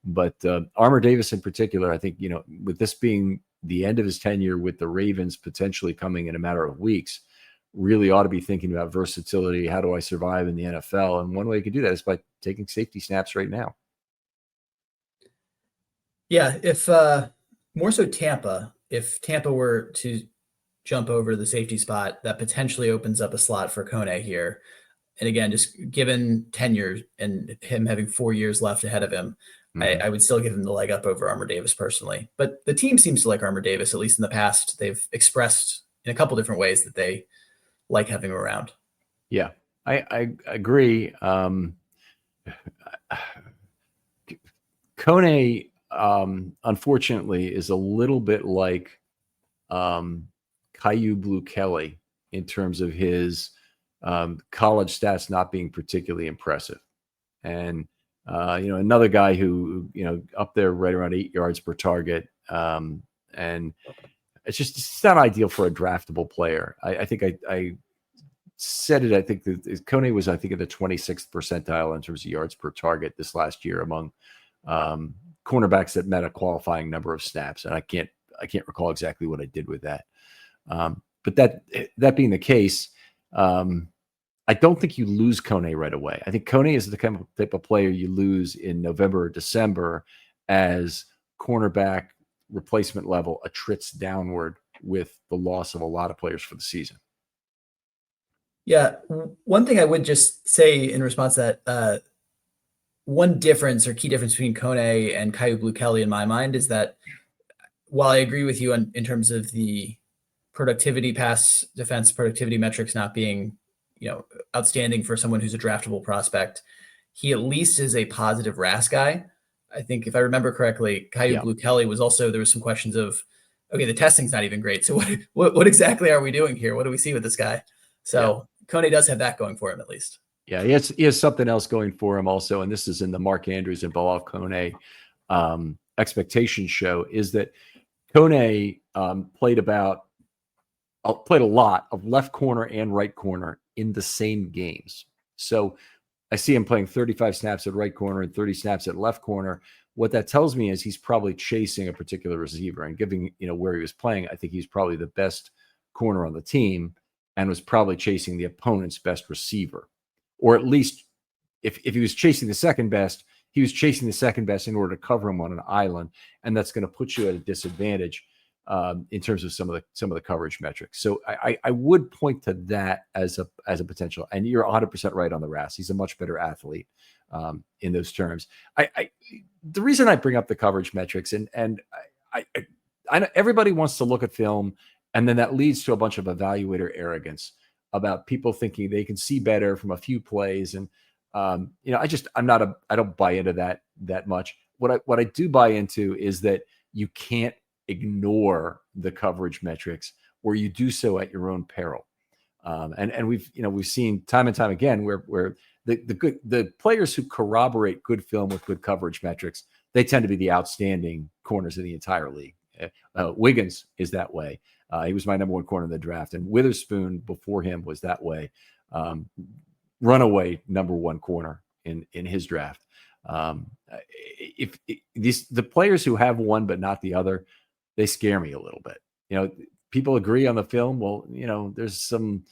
But Armour Davis in particular, I think, with this being the end of his tenure with the Ravens, potentially coming in a matter of weeks, really ought to be thinking about versatility. How do I survive in the NFL? And one way you can do that is by taking safety snaps right now. Yeah, if more so Tampa, if Tampa were to jump over the safety spot, that potentially opens up a slot for Kone here. And again, just given tenure and him having 4 years left ahead of him, I would still give him the leg up over Armour Davis personally. But the team seems to like Armour Davis, at least in the past. They've expressed in a couple different ways that they like having him around. Yeah, I agree. Kone, unfortunately, is a little bit like Caillou Blue Kelly in terms of his college stats not being particularly impressive. And, another guy who, up there right around 8 yards per target. And it's not ideal for a draftable player. I think I said it. I think that Kone was, in the 26th percentile in terms of yards per target this last year among cornerbacks that met a qualifying number of snaps. And I can't recall exactly what I did with that. But that being the case, I don't think you lose Kone right away. I think Kone is the kind of type of player you lose in November or December as cornerback replacement level attrits downward with the loss of a lot of players for the season. Yeah. One thing I would just say in response to that, one difference or key difference between Kone and Caillou Blue-Kelly in my mind is that while I agree with you in terms of the productivity, pass defense productivity metrics not being, outstanding for someone who's a draftable prospect, he at least is a positive RAS guy. I think if I remember correctly, Caillou Blue-Kelly was also, there was some questions of, okay, the testing's not even great. So what exactly are we doing here? What do we see with this guy? So Kone does have that going for him at least. Yeah, he has something else going for him also, and this is in the Mark Andrews and Bilal Kone expectation show, is that Kone played a lot of left corner and right corner in the same games. So I see him playing 35 snaps at right corner and 30 snaps at left corner. What that tells me is he's probably chasing a particular receiver, and giving, where he was playing, I think he's probably the best corner on the team and was probably chasing the opponent's best receiver. Or at least if he was chasing the second best, he was chasing the second best in order to cover him on an island. And that's going to put you at a disadvantage in terms of some of the coverage metrics. So I would point to that as a potential. And you're 100% right on the RAS. He's a much better athlete in those terms. The reason I bring up the coverage metrics, and I know everybody wants to look at film, and then that leads to a bunch of evaluator arrogance about people thinking they can see better from a few plays. And I don't buy into that much. What I do buy into is that you can't ignore the coverage metrics, or you do so at your own peril. And we've seen time and time again where the players who corroborate good film with good coverage metrics, they tend to be the outstanding corners in the entire league. Wiggins is that way. He was my number one corner in the draft, and Witherspoon before him was that way. Runaway number one corner in his draft. The players who have one but not the other, they scare me a little bit. People agree on the film. Well, there's some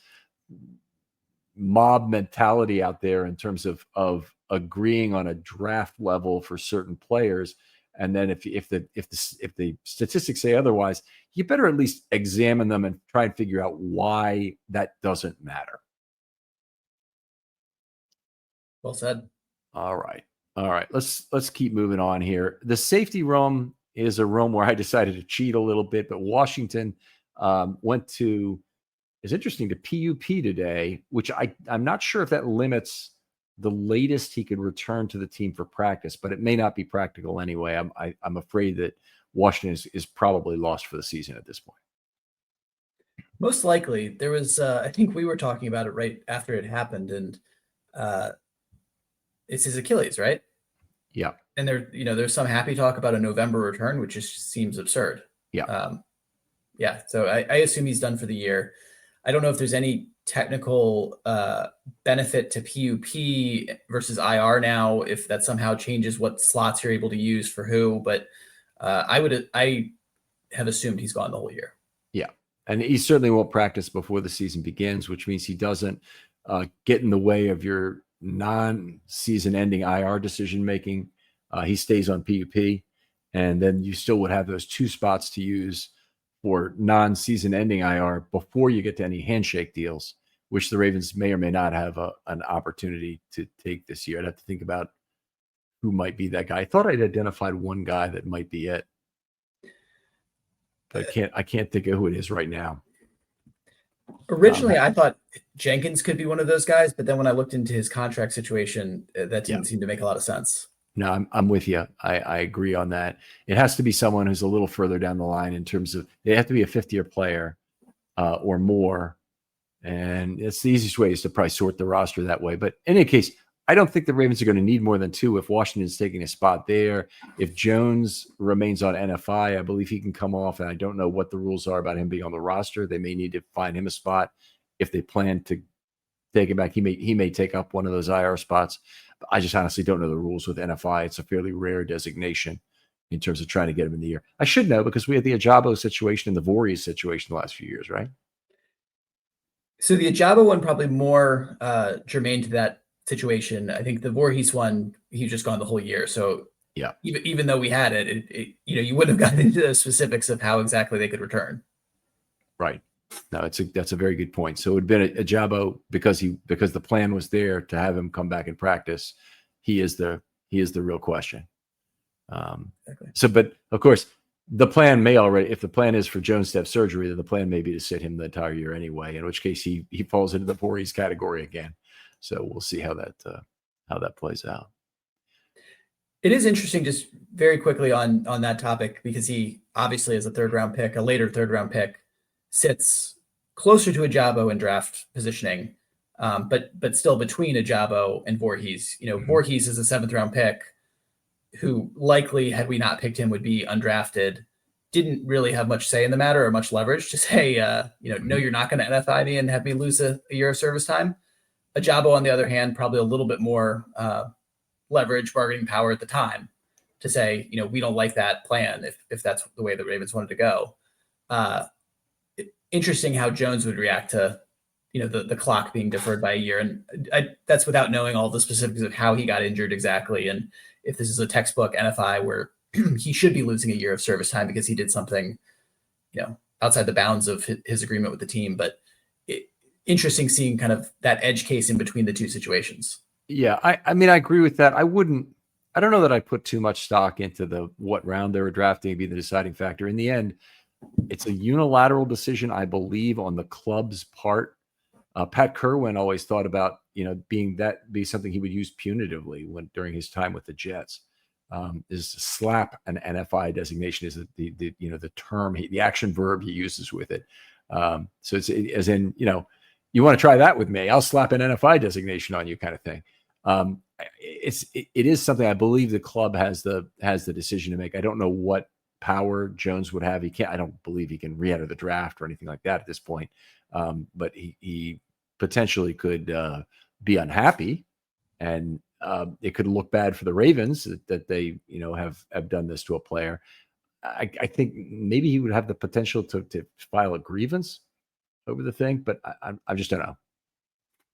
mob mentality out there in terms of agreeing on a draft level for certain players. And then if the statistics say otherwise, you better at least examine them and try and figure out why that doesn't matter. Well said. All right. Let's keep moving on here. The safety room is a room where I decided to cheat a little bit, but Washington went to, it's interesting, to PUP today, which I'm not sure if that limits the latest he could return to the team for practice, but it may not be practical anyway. I'm afraid that Washington is probably lost for the season at this point. Most likely. There was, I think we were talking about it right after it happened, and it's his Achilles, right? Yeah. And there's some happy talk about a November return, which just seems absurd. Yeah. So I assume he's done for the year. I don't know if there's any technical benefit to PUP versus IR now, if that somehow changes what slots you're able to use for who, but I have assumed he's gone the whole year. Yeah. And he certainly won't practice before the season begins, which means he doesn't get in the way of your non-season ending IR decision-making. He stays on PUP, and then you still would have those two spots to use for non-season ending IR before you get to any handshake deals, which the Ravens may or may not have an opportunity to take this year. I'd have to think about who might be that guy. I thought I'd identified one guy that might be it, but I can't think of who it is right now. Originally, I thought Jenkins could be one of those guys, but then when I looked into his contract situation, that didn't seem to make a lot of sense. No, I'm with you. I agree on that. It has to be someone who's a little further down the line in terms of, they have to be a fifth-year player or more. And it's the easiest way is to probably sort the roster that way. But in any case, I don't think the Ravens are going to need more than two if Washington's taking a spot there. If Jones remains on NFI, I believe he can come off, and I don't know what the rules are about him being on the roster. They may need to find him a spot if they plan to take him back. He may take up one of those IR spots. But I just honestly don't know the rules with NFI. It's a fairly rare designation in terms of trying to get him in the year. I should know because we had the Ajabo situation and the Voorhees situation the last few years, right? So the Ajabo one probably more germane to that situation. I think the Voorhees one, he's just gone the whole year. So Yeah. even though we had it, you wouldn't have gotten into the specifics of how exactly they could return. Right. No, that's a very good point. So it would have been a Jabo because the plan was there to have him come back and practice. He is the real question. Exactly. So, but of course, the plan may already, if the plan is for Jones to have surgery, then the plan may be to sit him the entire year anyway. In which case, he falls into the Voorhees category again. So we'll see how that plays out. It is interesting, just very quickly on that topic, because he obviously is a later third round pick, sits closer to Ajabo in draft positioning, but still between Ajabo and Voorhees. Voorhees is a 7th round pick who likely, had we not picked him, would be undrafted. Didn't really have much say in the matter or much leverage to say, no, you're not going to NFI me and have me lose a year of service time. Ajabo, on the other hand, probably a little bit more leverage, bargaining power at the time to say, we don't like that plan if that's the way the Ravens wanted to go. Interesting how Jones would react to, the clock being deferred by a year. And that's without knowing all the specifics of how he got injured exactly. And if this is a textbook NFI where he should be losing a year of service time because he did something, outside the bounds of his agreement with the team. But interesting seeing kind of that edge case in between the two situations. Yeah, I mean, I agree with that. I don't know that I put too much stock into what round they were drafting be the deciding factor. In the end, it's a unilateral decision, I believe, on the club's part. Pat Kerwin always thought about, be something he would use punitively during his time with the Jets. Is to slap an NFI designation is the term, the action verb he uses with it. So it's as in, you want to try that with me, I'll slap an NFI designation on you, kind of thing. It is something I believe the club has the decision to make. I don't know what power Jones would have. I don't believe he can re-enter the draft or anything like that at this point. But he potentially could be unhappy, and it could look bad for the Ravens that they have done this to a player. I think maybe he would have the potential to file a grievance over the thing, but I just don't know.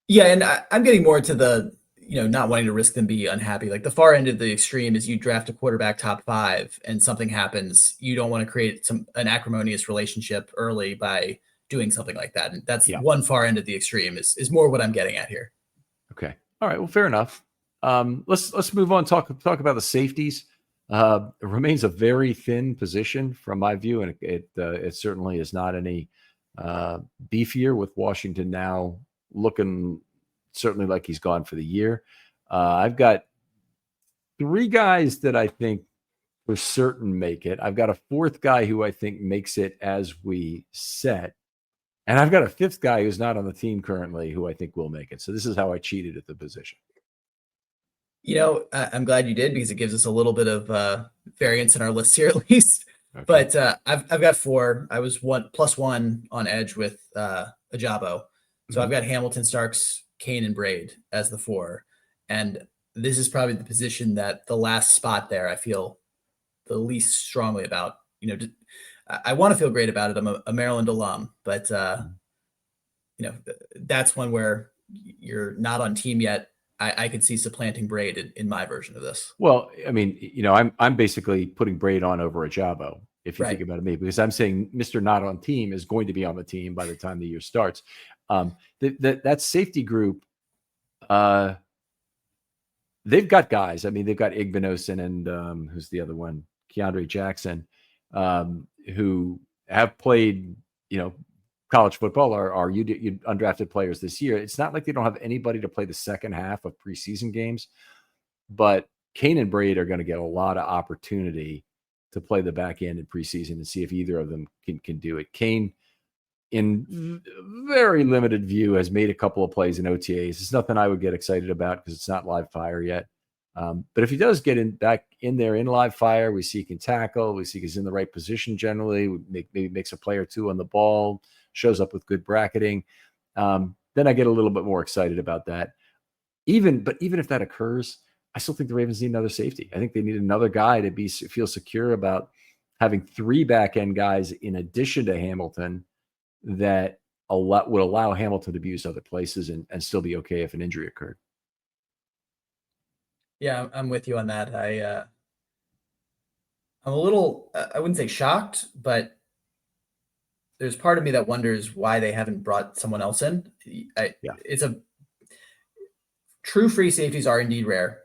Yeah, and I'm getting more to the not wanting to risk them be unhappy. Like the far end of the extreme is you draft a quarterback top 5 and something happens. You don't want to create an acrimonious relationship early by doing something like that. And that's one far end of the extreme is more what I'm getting at here. Okay. All right. Well, fair enough. Let's move on. Talk about the safeties. It remains a very thin position from my view, and it certainly is not any beefier with Washington now looking certainly like he's gone for the year. I've got 3 guys that I think for certain make it. I've got a 4th guy who I think makes it as we set. And I've got a 5th guy who's not on the team currently who I think will make it. So this is how I cheated at the position. I'm glad you did, because it gives us a little bit of variance in our list here at least. Okay. But I've got 4. I was +1 on edge with Ajabo. So I've got Hamilton, Starks, Kane, and Braid as the 4. And this is probably the position that the last spot there I feel the least strongly about. I want to feel great about it. I'm a Maryland alum, but that's one where you're not on team yet. I could see supplanting Braid in my version of this. Well, I mean, I'm basically putting Braid on over Ajabo, if you think about it, me, because I'm saying Mr. Not on team is going to be on the team by the time the year starts. That safety group, they've got guys. I mean, they've got Igbinosin and who's the other one? Keandre Jackson, who have played, college football are undrafted players this year. It's not like they don't have anybody to play the second half of preseason games, but Kane and Braid are going to get a lot of opportunity to play the back end in preseason and see if either of them can do it. Kane, in very limited view, has made a couple of plays in OTAs. It's nothing I would get excited about because it's not live fire yet. But if he does get back in there in live fire, we see he can tackle. We see he's in the right position generally. Maybe makes a play or 2 on the ball, shows up with good bracketing. Then I get a little bit more excited about that. Even if that occurs, I still think the Ravens need another safety. I think they need another guy to feel secure about having 3 back end guys in addition to Hamilton that would allow Hamilton to be used other places and still be okay if an injury occurred. Yeah, I'm with you on that. I'm a little, I wouldn't say shocked, but there's part of me that wonders why they haven't brought someone else in. It's a true free safeties are indeed rare,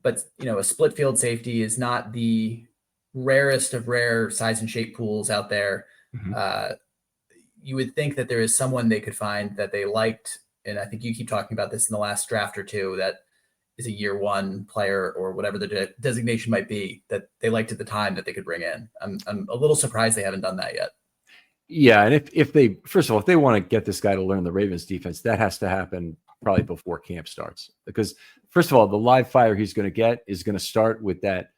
but a split field safety is not the rarest of rare size and shape pools out there. Mm-hmm. You would think that there is someone they could find that they liked. And I think you keep talking about this in the last draft or two, that is a year one player or whatever the designation might be that they liked at the time that they could bring in. I'm a little surprised they haven't done that yet. Yeah. And if they, first of all, if they want to get this guy to learn the Ravens defense, that has to happen probably before camp starts, because first of all, the live fire he's going to get is going to start with that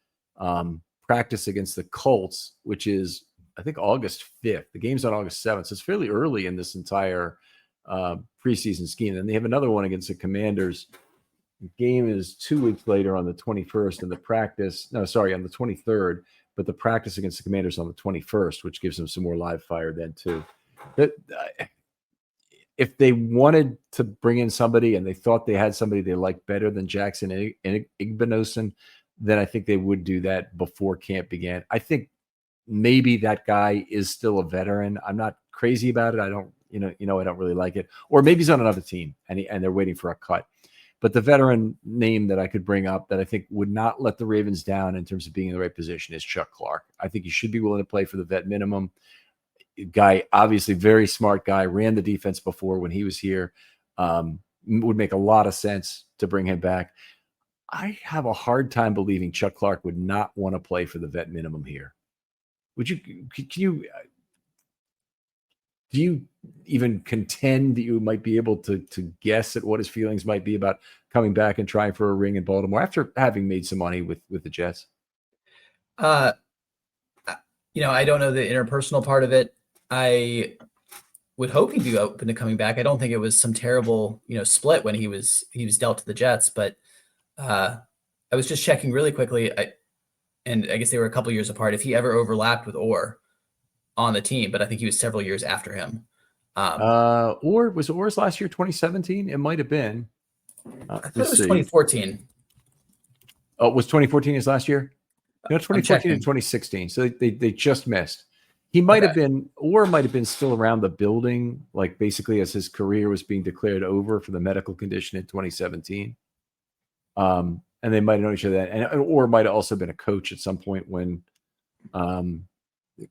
practice against the Colts, which is, I think, August 5th. The game's on August 7th. So it's fairly early in this entire preseason scheme. And they have another one against the Commanders. The game is 2 weeks later on the 21st, and the practice, on the 23rd, but the practice against the Commanders on the 21st, which gives them some more live fire then too. But if they wanted to bring in somebody and they thought they had somebody they liked better than Jackson and Igbinosun, then I think they would do that before camp began. I think maybe that guy is still a veteran. I'm not crazy about it. I don't, I don't really like it. Or maybe he's on another team and they're waiting for a cut. But the veteran name that I could bring up that I think would not let the Ravens down in terms of being in the right position is Chuck Clark. I think he should be willing to play for the vet minimum. Guy, obviously very smart guy, ran the defense before when he was here. Would make a lot of sense to bring him back. I have a hard time believing Chuck Clark would not want to play for the vet minimum here. Do you even contend that you might be able to guess at what his feelings might be about coming back and trying for a ring in Baltimore after having made some money with the Jets? I don't know the interpersonal part of it. I would hope he'd be open to coming back. I don't think it was some terrible, split when he was dealt to the Jets, but I was just checking really quickly. And I guess they were a couple years apart. If he ever overlapped with Orr on the team, but I think he was several years after him. Or was Orr's last year 2017? It might have been. I thought it was 2014. Oh, was 2014 his last year? No, 2014 and 2016. So they just missed. He might have been, or might have been still around the building, like basically as his career was being declared over for the medical condition in 2017. And they might have known each other, or might have also been a coach at some point when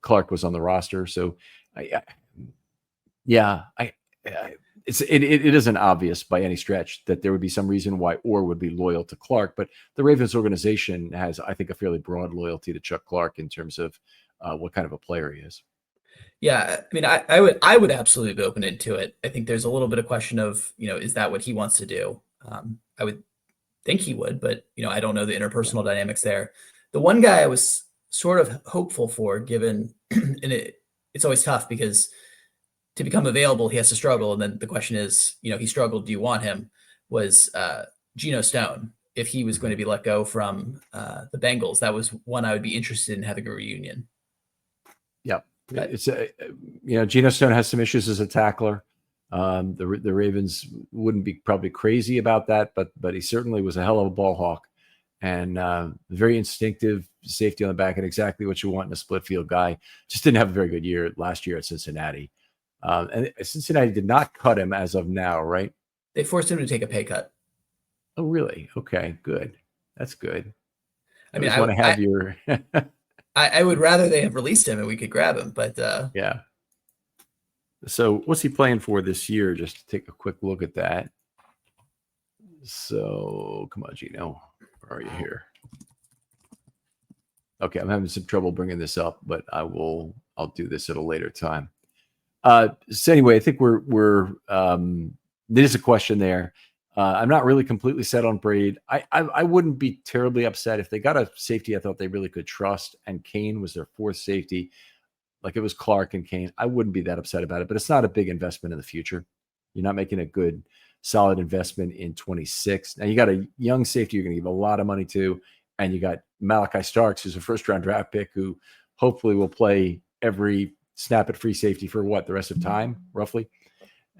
Clark was on the roster. So, it isn't obvious by any stretch that there would be some reason why Orr would be loyal to Clark, but the Ravens organization has, I think, a fairly broad loyalty to Chuck Clark in terms of what kind of a player he is. Yeah, I mean, I would absolutely be open into it. I think there's a little bit of question of, is that what he wants to do? I would think he would, but I don't know the interpersonal dynamics there. The one guy I was sort of hopeful for, given, and it's always tough because to become available, he has to struggle. And then the question is, he struggled. Do you want him? Was Geno Stone. If he was going to be let go from the Bengals, that was one I would be interested in having a reunion. Yeah. It's Geno Stone has some issues as a tackler. The Ravens wouldn't be probably crazy about that, but he certainly was a hell of a ball hawk and very instinctive safety on the back and exactly what you want in a split field guy. Just didn't have a very good year last year at Cincinnati. And Cincinnati did not cut him as of now, right? They forced him to take a pay cut. Oh, really? Okay, good. That's good. I mean, want to have your. I would rather they have released him and we could grab him, but yeah. So what's he playing for this year? Just to take a quick look at that. So come on, Gino. Where are you here? Okay, I'm having some trouble bringing this up, but I'll do this at a later time. So anyway, I think there's a question there. I'm not really completely set on Braid. I wouldn't be terribly upset if they got a safety I thought they really could trust, and Kane was their fourth safety. Like it was Clark and Kane. I wouldn't be that upset about it, but it's not a big investment in the future. You're not making a good, solid investment in 26. Now you got a young safety you're going to give a lot of money to, and you got Malachi Starks, who's a first-round draft pick, who hopefully will play every snap at free safety for the rest of time, roughly.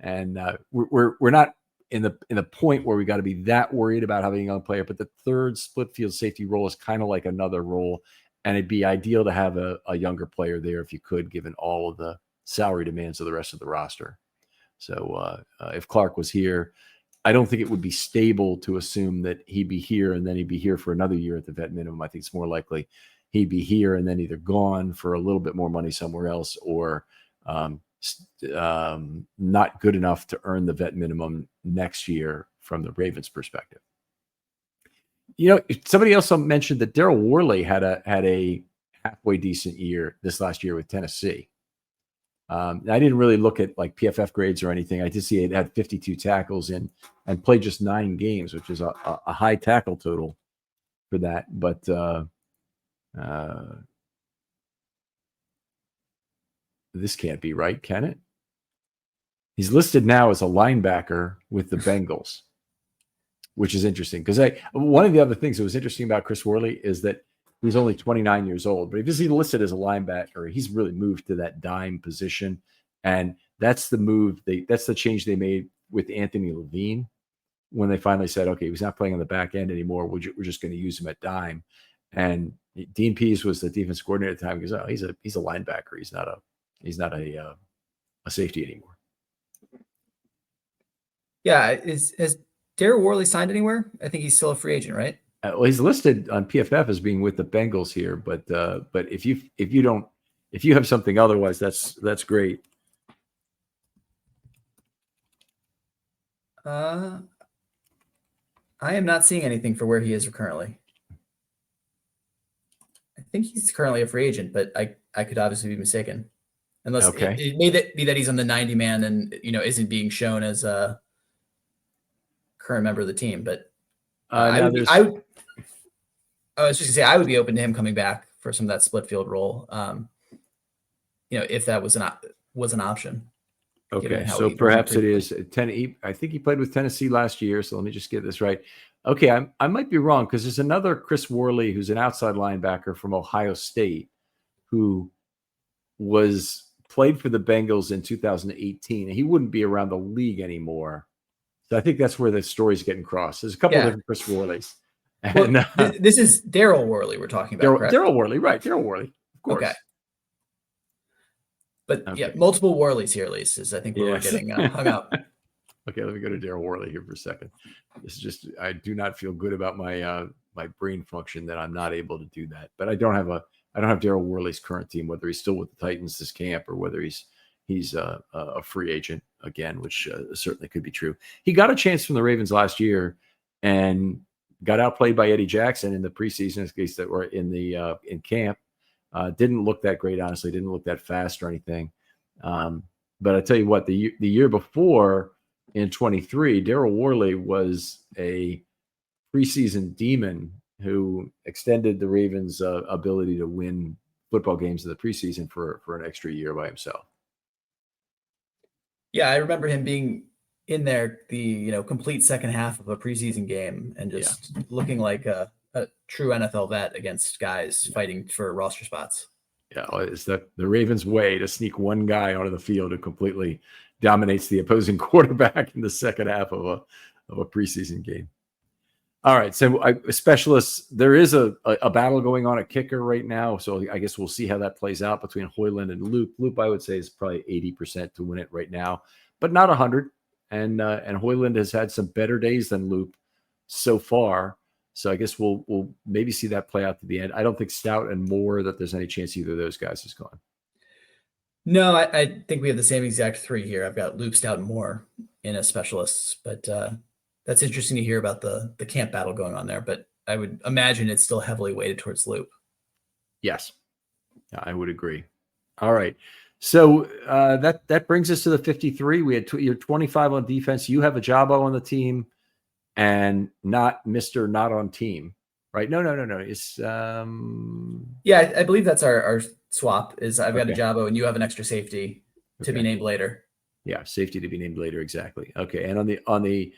And we're not in the point where we got to be that worried about having a young player. But the third split field safety role is kind of like another role, and it'd be ideal to have a younger player there if you could, given all of the salary demands of the rest of the roster. So if Clark was here, I don't think it would be stable to assume that he'd be here and then he'd be here for another year at the vet minimum. I think it's more likely he'd be here and then either gone for a little bit more money somewhere else, or not good enough to earn the vet minimum next year from the Ravens' perspective. Somebody else mentioned that Daryl Worley had a halfway decent year this last year with Tennessee. I didn't really look at like PFF grades or anything. I did see it had 52 tackles and played just 9 games, which is a high tackle total for that. But this can't be right, can it? He's listed now as a linebacker with the Bengals, which is interesting because one of the other things that was interesting about Chris Worley is that he's only 29 years old, but if he's listed as a linebacker, he's really moved to that dime position. And that's the move. That's the change they made with Anthony Levine when they finally said, okay, he's not playing on the back end anymore. We're just going to use him at dime. And Dean Pease was the defense coordinator at the time. He goes, oh, he's a linebacker. He's not a safety anymore. Yeah. Has Daryl Worley signed anywhere? I think he's still a free agent, right? Well, he's listed on PFF as being with the Bengals here, but if you have something otherwise, that's great. I am not seeing anything for where he is currently. I think he's currently a free agent, but I could obviously be mistaken. Unless it may be that he's on the 90 man and isn't being shown as a current member of the team. But I was just gonna say I would be open to him coming back for some of that split field role. If that was an option. Okay, so perhaps it is 10. I think he played with Tennessee last year. So let me just get this right. Okay, I might be wrong because there's another Chris Worley who's an outside linebacker from Ohio State who played for the Bengals in 2018. He wouldn't be around the league anymore. So I think that's where the story's getting crossed. There's a couple of different Chris Worleys. And, this is Daryl Worley we're talking about, correct? Daryl Worley, right. Daryl Worley, of course. Okay. But yeah, multiple Worleys here, at least, is I think we're getting hung up. Okay, let me go to Daryl Worley here for a second. This is just, I do not feel good about my my brain function that I'm not able to do that. But I don't have Daryl Worley's current team, whether he's still with the Titans this camp or whether he's a free agent again, which certainly could be true. He got a chance from the Ravens last year and got outplayed by Eddie Jackson in the preseason, in case that were in camp. Didn't look that great, honestly. Didn't look that fast or anything. But I tell you what, the year before in 23, Daryl Worley was a preseason demon who extended the Ravens' ability to win football games in the preseason for an extra year by himself. Yeah, I remember him being in there the complete second half of a preseason game and just looking like a true NFL vet against guys fighting for roster spots. Yeah, it's the Ravens' way to sneak one guy onto the field who completely dominates the opposing quarterback in the second half of a preseason game. All right, so specialists, there is a battle going on at kicker right now, so I guess we'll see how that plays out between Hoyland and Loop. Loop, I would say, is probably 80% to win it right now, but not 100. And Hoyland has had some better days than Loop so far. So I guess we'll maybe see that play out to the end. I don't think Stout and Moore that there's any chance either of those guys is gone. No, I think we have the same exact 3 here. I've got Loop, Stout, and Moore in as specialists, but that's interesting to hear about the camp battle going on there. But I would imagine it's still heavily weighted towards Loop. Yes, I would agree. All right. So that brings us to the 53. We had you're 25 on defense. You have a Jabbo on the team. And not Mr. Not on team, right? No. It's yeah, I believe that's our swap. Is I've got a Jabbo and you have an extra safety to be named later. Yeah, safety to be named later, exactly. Okay, and on the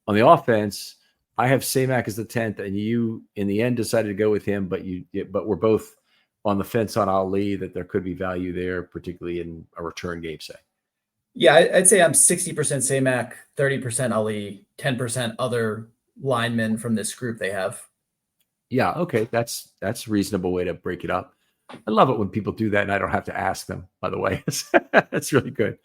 offense, I have Samac as the 10th, and you in the end decided to go with him, but we're both on the fence on Ali that there could be value there, particularly in a return game, say. Yeah, I'd say I'm 60% Samac, 30% Ali, 10% other linemen from this group they have. Yeah, okay, that's a reasonable way to break it up. I love it when people do that, and I don't have to ask them. By the way, that's really good.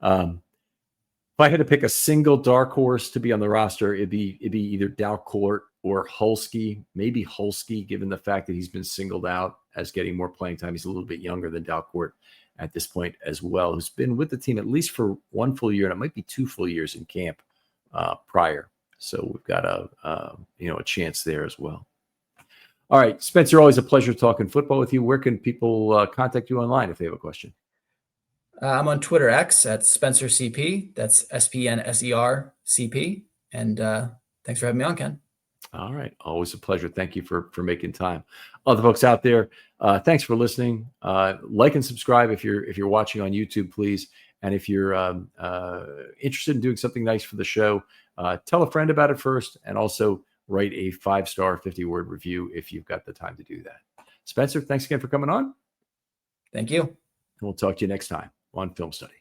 If I had to pick a single dark horse to be on the roster, it'd be either Dalcourt or Hulsky. Maybe Hulsky, given the fact that he's been singled out as getting more playing time. He's a little bit younger than Dalcourt at this point as well, who's been with the team at least for 1 full year, and it might be 2 full years in camp prior. So we've got a chance there as well. All right, Spencer, always a pleasure talking football with you. Where can people contact you online if they have a question? I'm on Twitter X at Spenser CP. That's SPNSER CP. And thanks for having me on, Ken. All right. Always a pleasure. Thank you for making time. Other folks out there, thanks for listening. Like and subscribe if you're watching on YouTube, please. And if you're interested in doing something nice for the show, tell a friend about it first, and also write a 5-star 50-word review if you've got the time to do that. Spencer, thanks again for coming on. Thank you. And we'll talk to you next time on Film Study.